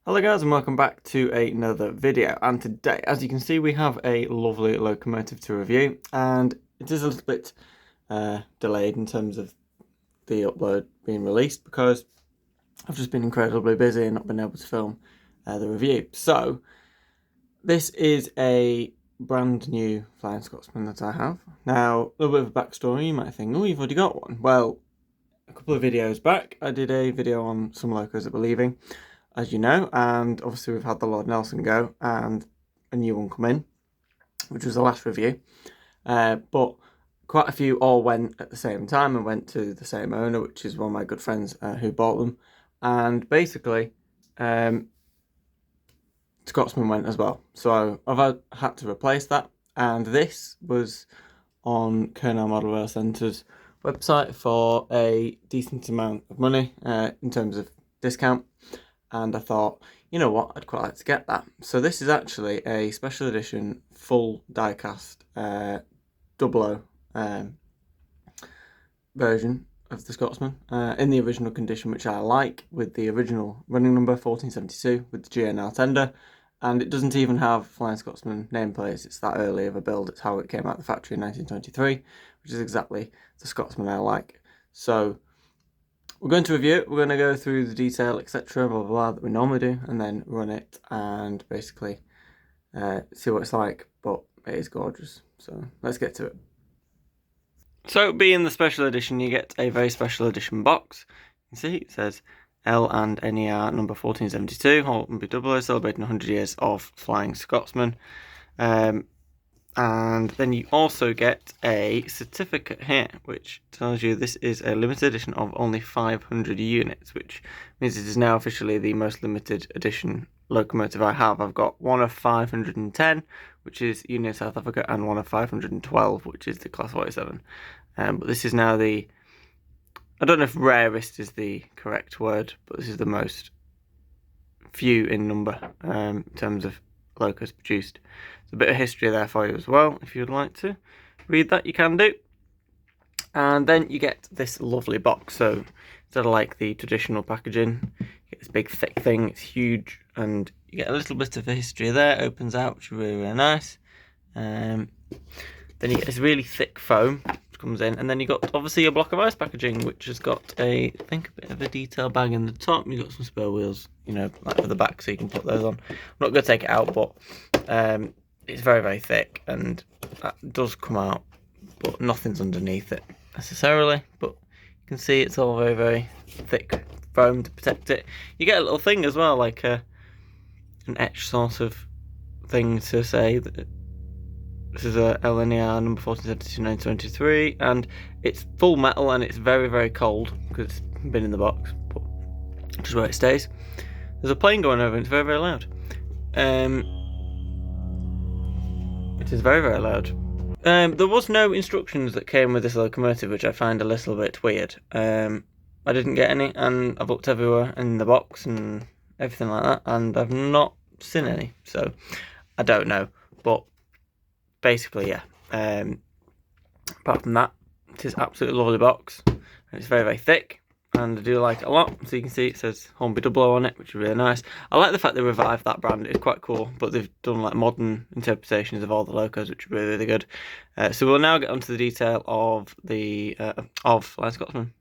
Hello guys and welcome back to another video, and today, as you can see, we have a lovely locomotive to review, and it is a little bit delayed in terms of the upload being released because I've just been incredibly busy and not been able to film the review. So this is a brand new Flying Scotsman that I have. Now, a little bit of a backstory, you might think, oh, you've already got one. Well, a couple of videos back I did a video on some locos that were leaving, as you know, and obviously we've had the Lord Nelson go and a new one come in, which was the last review, but quite a few all went at the same time and went to the same owner, which is one of my good friends who bought them, and basically Scotsman went as well, so I've had to replace that, and this was on Colonel Model Rail Centre's website for a decent amount of money in terms of discount. And I thought, you know what, I'd quite like to get that. So this is actually a special edition full die-cast Dublo version of the Scotsman in the original condition, which I like, with the original running number 1472 with the GNL tender. And it doesn't even have Flying Scotsman nameplates. It's that early of a build. It's how it came out of the factory in 1923, which is exactly the Scotsman I like. So we're going to review it, we're going to go through the detail, etc, blah, blah, blah, that we normally do, and then run it and basically see what it's like, but it is gorgeous, so let's get to it. So, being the special edition, you get a very special edition box. You can see it says LNER number 1472, Hornby Dublo, celebrating 100 years of Flying Scotsman. And then you also get a certificate here, which tells you this is a limited edition of only 500 units, which means it is now officially the most limited edition locomotive I have. I've got one of 510, which is Union South Africa, and one of 512, which is the Class 47. But this is now the, I don't know if rarest is the correct word, but this is the most few in number in terms of locos produced. There's a bit of history there for you as well. If you'd like to read that, you can do. And then you get this lovely box. So instead of like the traditional packaging, you get this big thick thing. It's huge, and you get a little bit of the history there. It opens out, which is really, really nice. Then you get this really thick foam which comes in, and then you got obviously a block of ice packaging, which has got a bit of a detail bag in the top. You got some spare wheels, you know, like for the back, so you can put those on. I'm not going to take it out, but it's very, very thick, and that does come out, but nothing's underneath it necessarily. But you can see it's all very, very thick foam to protect it. You get a little thing as well, like an etched sort of thing to say that this is a LNER number 1472-923, and it's full metal, and it's very, very cold because it's been in the box, but just where it stays. There's a plane going over, and it's very, very loud. It is very, very loud. There was no instructions that came with this locomotive, which I find a little bit weird. I didn't get any, and I've looked everywhere in the box and everything like that, and I've not seen any, so I don't know. But basically, yeah. Apart from that, it is absolutely lovely box. It's very, very thick, and I do like it a lot. So you can see it says Hornby Dublo on it, which is really nice. I like the fact they revived that brand. It's quite cool, but they've done like modern interpretations of all the locos, which are really, really good. So we'll now get onto the detail of the Flying Scotsman.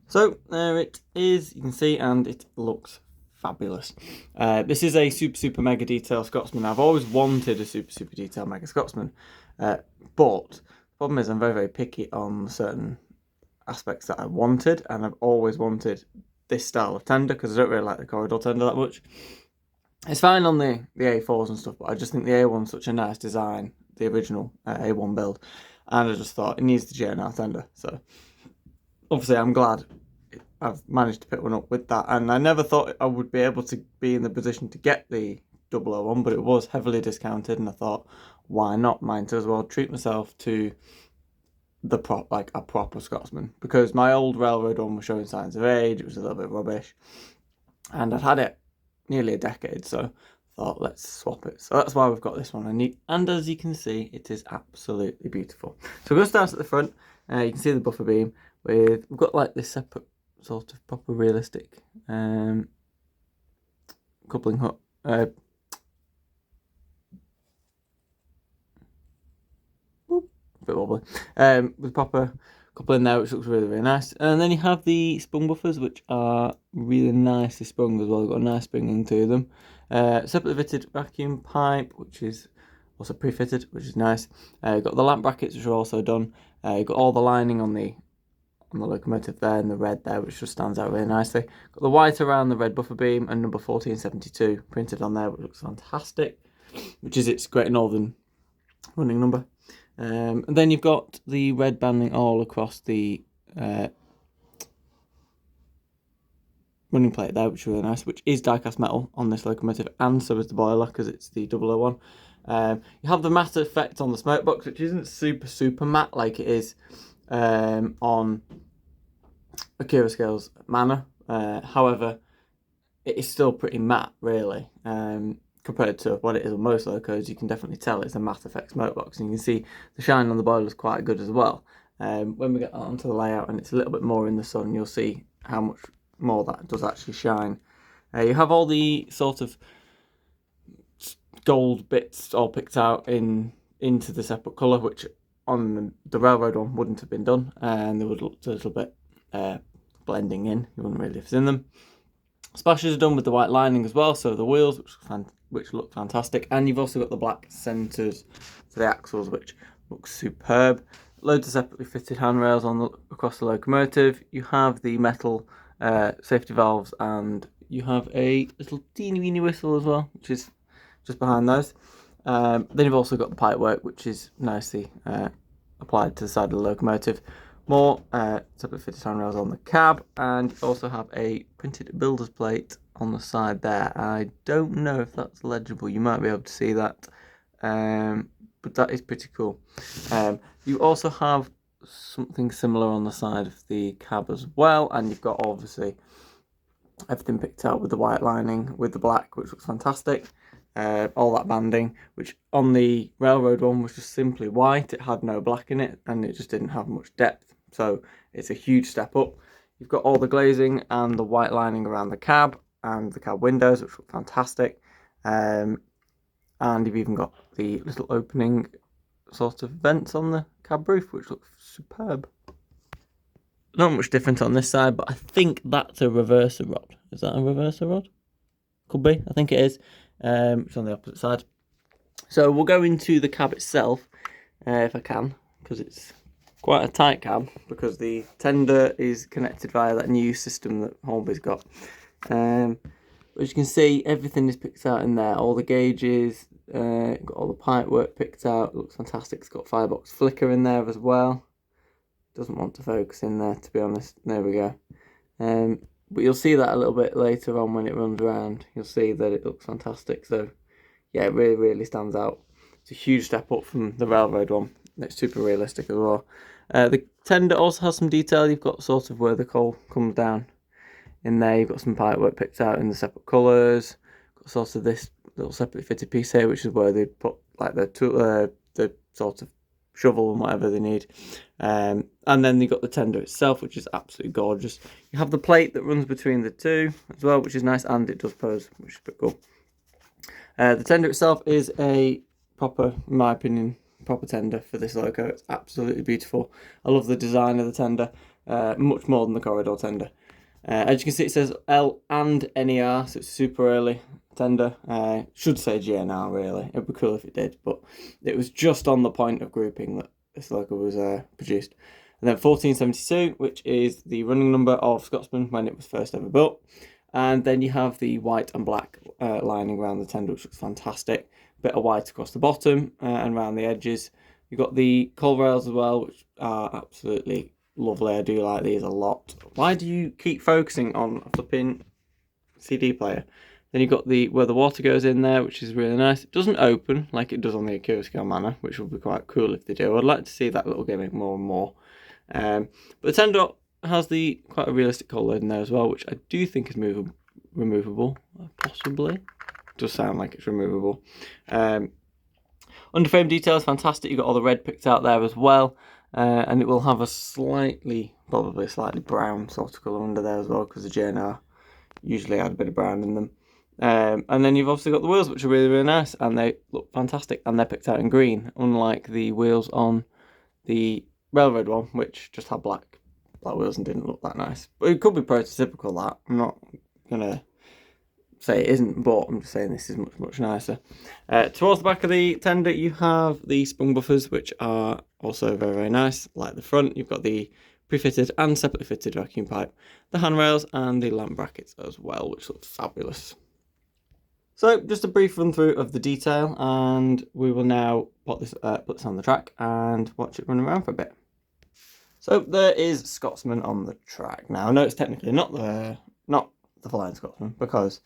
So there it is, you can see, and it looks fabulous. This is a super mega detail Scotsman. I've always wanted a super detail mega Scotsman, but the problem is I'm very, very picky on certain aspects that I wanted, and I've always wanted this style of tender because I don't really like the corridor tender that much. It's fine on the A4s and stuff, but I just think the A1's such a nice design, the original A1 build, and I just thought it needs the GNL tender. So obviously I'm glad I've managed to pick one up with that, and I never thought I would be able to be in the position to get the 001, but it was heavily discounted, and I thought, why not? Might as well treat myself to the a proper Scotsman, because my old railroad one was showing signs of age. It was a little bit rubbish, and I'd had it nearly a decade, so I thought, let's swap it. So that's why we've got this one, and as you can see, it is absolutely beautiful. So we're going to start at the front. You can see the buffer beam we've got like this separate sort of proper realistic coupling hook. Bit wobbly. With proper coupling there, which looks really, really nice. And then you have the sprung buffers, which are really nicely sprung as well. They've got a nice springing to them. Separately fitted vacuum pipe, which is also pre-fitted, which is nice. You've got the lamp brackets, which are also done. You've got all the lining on the locomotive there, and the red there, which just stands out really nicely. Got the white around the red buffer beam, and number 1472 printed on there, which looks fantastic, which is its Great Northern running number. And then you've got the red banding all across the running plate there, which is really nice, which is die-cast metal on this locomotive, and so is the boiler, because it's the Dublo one. You have the matte effect on the smoke box, which isn't super matte like it is on Akira Scale's Manor. However, it is still pretty matte, really. Compared to what it is on most locos, you can definitely tell it's a matte effect smoke box, and you can see the shine on the boiler is quite good as well. When we get onto the layout and it's a little bit more in the sun, you'll see how much more that does actually shine. You have all the sort of gold bits all picked out into the separate colour, which on the railroad one wouldn't have been done, and they would look a little bit blending in. You wouldn't really have seen them. Splashes are done with the white lining as well, so the wheels, which look fantastic, and you've also got the black centres for the axles, which looks superb. Loads of separately fitted handrails across the locomotive. You have the metal safety valves, and you have a little teeny weeny whistle as well, which is just behind those. Then you've also got the pipework, which is nicely applied to the side of the locomotive. More separate fitted handrails on the cab, and you also have a printed builder's plate on the side there. I don't know if that's legible. You might be able to see that, but that is pretty cool. You also have something similar on the side of the cab as well, and you've got obviously everything picked out with the white lining with the black, which looks fantastic. All that banding, which on the railroad one was just simply white. It had no black in it, and it just didn't have much depth, so it's a huge step up. You've got all the glazing and the white lining around the cab and the cab windows, which look fantastic. And you've even got the little opening sort of vents on the cab roof, which looks superb. Not much different on this side, but I think that's a reverser rod. Is that a reverser rod? Could be. I think it is. It's on the opposite side. So we'll go into the cab itself, if I can, because it's quite a tight cab, because the tender is connected via that new system that Hornby's got. As you can see, everything is picked out in there. All the gauges, got all the pipe work picked out. It looks fantastic. It's got firebox flicker in there as well. Doesn't want to focus in there, to be honest. There we go. But you'll see that a little bit later on when it runs around. You'll see that it looks fantastic. So, yeah, it really, really stands out. It's a huge step up from the railroad one. It's super realistic as well. The tender also has some detail. You've got sort of where the coal comes down in there. You've got some pipe work picked out in the separate colours. Got sort of this little separately fitted piece here, which is where they put like the sort of shovel and whatever they need. And then you've got the tender itself, which is absolutely gorgeous. You have the plate that runs between the two as well, which is nice, and it does pose, which is pretty cool. The tender itself is a proper, in my opinion, proper tender for this loco. It's absolutely beautiful. I love the design of the tender, much more than the corridor tender. As you can see, it says L and NER, so it's super early tender. Should say GNR, really. It would be cool if it did, but it was just on the point of grouping that this loco was produced. And then 1472, which is the running number of Scotsman when it was first ever built. And then you have the white and black lining around the tender, which looks fantastic. Bit of white across the bottom and around the edges. You've got the coal rails as well, which are absolutely lovely. I do like these a lot. Why do you keep focusing on a flipping CD player? Then you've got where the water goes in there, which is really nice. It doesn't open like it does on the Akira Scale Manor, which would be quite cool if they do. I'd like to see that little gimmick more and more. But the tender has quite a realistic coal lid in there as well, which I do think is removable, possibly. It does sound like it's removable. Underframe details, fantastic. You've got all the red picked out there as well. And it will have a probably slightly brown sort of colour under there as well, because the JNR usually had a bit of brown in them. And then you've obviously got the wheels, which are really, really nice, and they look fantastic, and they're picked out in green, unlike the wheels on the railroad one, which just had black wheels and didn't look that nice. But it could be prototypical, that. I'm not gonna say it isn't, but I'm just saying this is much, much nicer. Towards the back of the tender, you have the sprung buffers, which are also very, very nice. Like the front, you've got the pre-fitted and separately fitted vacuum pipe, the handrails, and the lamp brackets as well, which look fabulous. So just a brief run through of the detail, and we will now put this on the track and watch it run around for a bit. So there is Scotsman on the track. Now I know it's technically not the Flying Scotsman because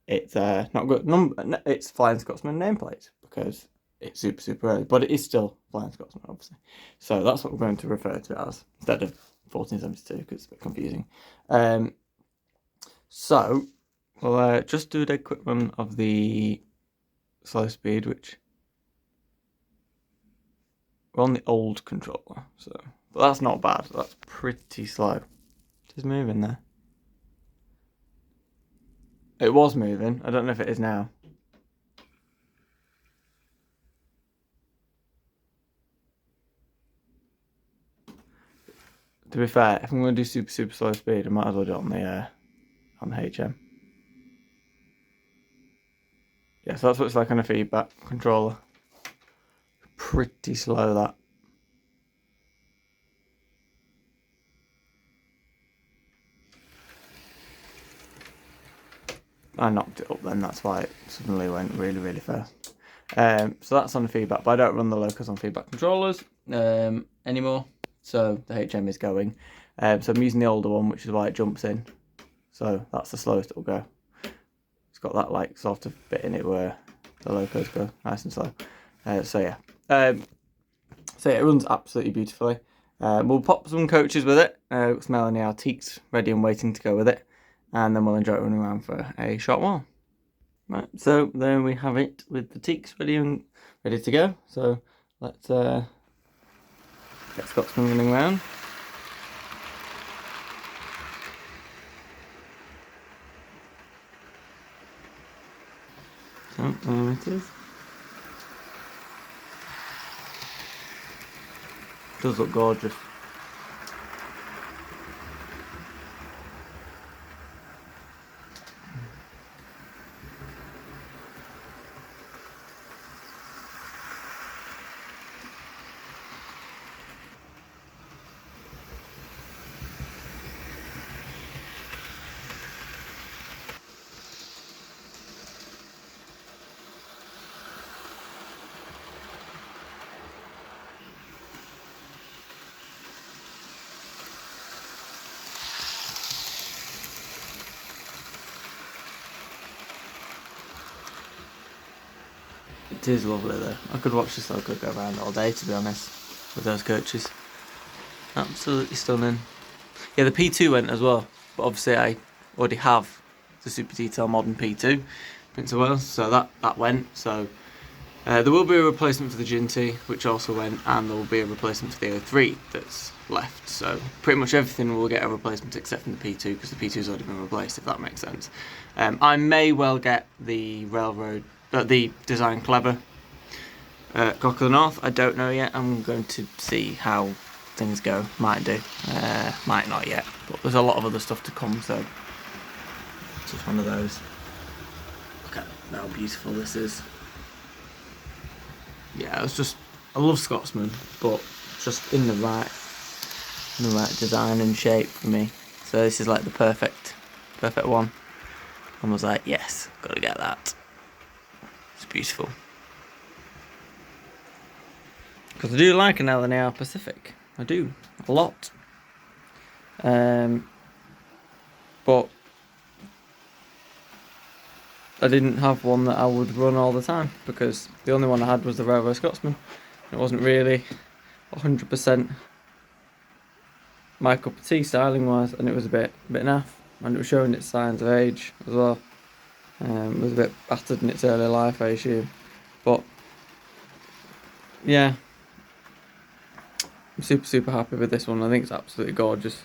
it's not good number. It's Flying Scotsman nameplate because it's super, super early, but it is still Flying Scotsman, obviously. So that's what we're going to refer to it as instead of 1472 because it's a bit confusing. So we'll just do a dead quick run of the slow speed, which we're on the old controller, so but that's not bad. That's pretty slow. Just moving there. It was moving. I don't know if it is now. To be fair, if I'm going to do super, super slow speed, I might as well do it on the HM. Yeah, so that's what it's like on a feedback controller. Pretty slow, that. I knocked it up then, that's why it suddenly went really, really fast. So that's on the feedback, but I don't run the locals on feedback controllers anymore. So the HM is going. So I'm using the older one, which is why it jumps in. So that's the slowest it'll go. It's got that like sort of bit in it where the locals go nice and slow. So yeah. So yeah, it runs absolutely beautifully. We'll pop some coaches with it. Some LNER teaks ready and waiting to go with it. And then we'll enjoy it running around for a short while. Right, so there we have it with the teaks ready to go. So let's get Scotsman running around. So there it is. Does look gorgeous. It is lovely though. I could watch this loco go around all day, to be honest, with those coaches. Absolutely stunning. Yeah, the P2 went as well, but obviously I already have the Super Detail Modern P2 Prince of Wales, so that went. So there will be a replacement for the Ginty, which also went, and there will be a replacement for the O3 that's left. So pretty much everything will get a replacement except from the P2 because the P2's already been replaced, if that makes sense. I may well get the the Design Clever Cock of the North. I don't know yet. I'm going to see how things go. Might do, might not yet, but there's a lot of other stuff to come, so it's just one of those. Look at how beautiful this is. Yeah, I love Scotsman, but just in the right design and shape for me. So this is like the perfect one. And was like, yes, gotta get that. It's beautiful. Because I do like an LNER Pacific. I do, a lot. But I didn't have one that I would run all the time because the only one I had was the Railway Scotsman. It wasn't really 100% my cup of tea styling wise, and it was a bit naff, and it was showing its signs of age as well. It was a bit battered in its early life, I assume. But yeah, I'm super, super happy with this one. I think it's absolutely gorgeous.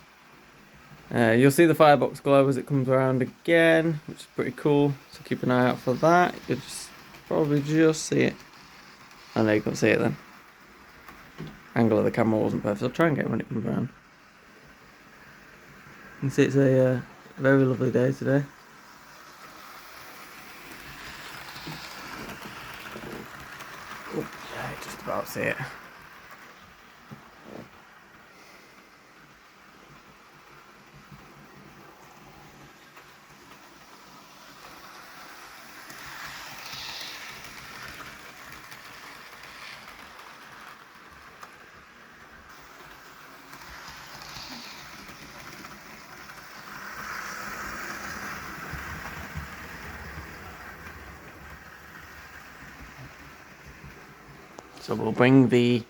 You'll see the firebox glow as it comes around again, which is pretty cool. So keep an eye out for that. You'll probably just see it. I know you can't see it then. Angle of the camera wasn't perfect. I'll try and get it when it comes around. You can see it's a very lovely day today. Oh, yeah, just about see it. So we'll bring the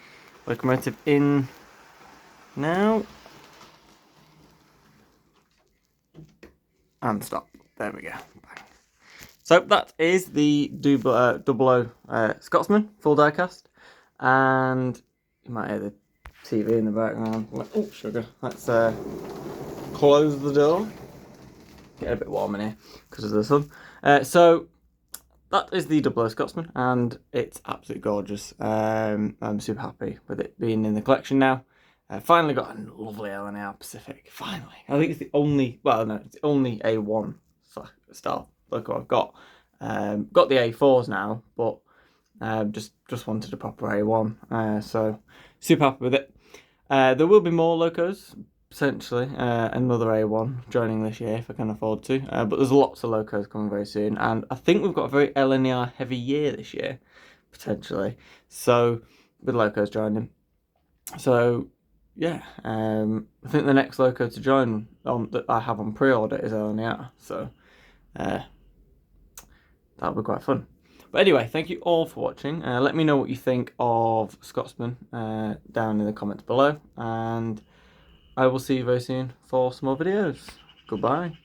locomotive in now. And stop. There we go. Bang. So that is the Dublo Scotsman full diecast. And you might hear the TV in the background. Oh, sugar. Let's close the door. Get a bit warm in here because of the sun. So that is the Dublo Scotsman, and it's absolutely gorgeous. I'm super happy with it being in the collection now. Finally got a lovely LNER Pacific. Finally, I think it's the only. Well, no, it's the only A1 style loco I've got. Got the A4s now, but just wanted a proper A1. So super happy with it. There will be more locos. Potentially another A1 joining this year if I can afford to. But there's lots of locos coming very soon. And I think we've got a very LNER heavy year this year, potentially. So, with locos joining. So, yeah. I think the next loco to join that I have on pre-order is LNER. So, that'll be quite fun. But anyway, thank you all for watching. Let me know what you think of Scotsman down in the comments below. And I will see you very soon for some more videos. Goodbye.